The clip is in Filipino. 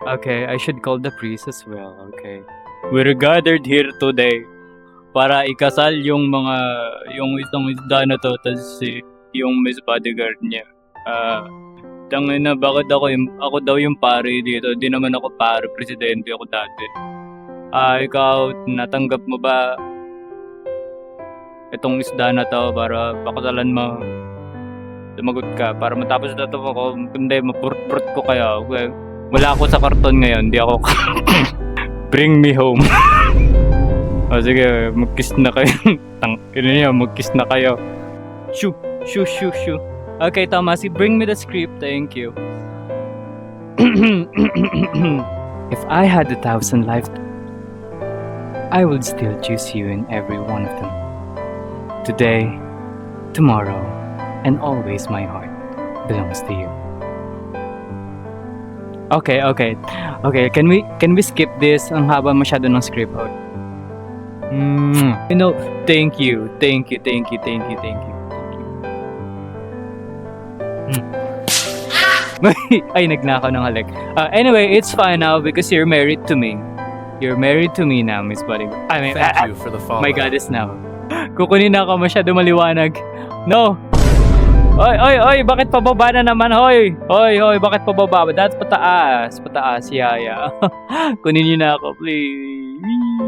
Okay, I should call the priest as well. Okay. We're gathered here today para ikasal yung isang isda na to, tas yung Miss Bodyguard niya. Tangina, bakit ako daw yung pare dito? Di naman ako pare, presidente ako dati. Ikaw, natanggap mo ba itong isda na to para pakasalan mo? Sumagot ka para matapos na to ako. Hindi, mapurot ko kayo. Okay. Wala ako sa karton ngayon, di ako bring me home. O sige, mag-kiss na kayo. Mag-kiss na kayo. Shoo, shoo, shoo, shoo. Okay, Tomasi, bring me the script. Thank you. If I had 1,000 lives, I would still choose you in every one of them. Today, tomorrow, and always my heart belongs to you. Okay. Can we skip this? Ang haba masyado ng script. Thank you. Ay, nagnakaw ng halik. Anyway, it's fine now because you're married to me. You're married to me now, Miss Buddy. Thank you for the follow. My goddess now. Kukunin na ako, masyado maliwanag. No! Oy, bakit pababa na naman, hoy, bakit pababa? That's pataas, yaya. Kunin niyo na ako, please.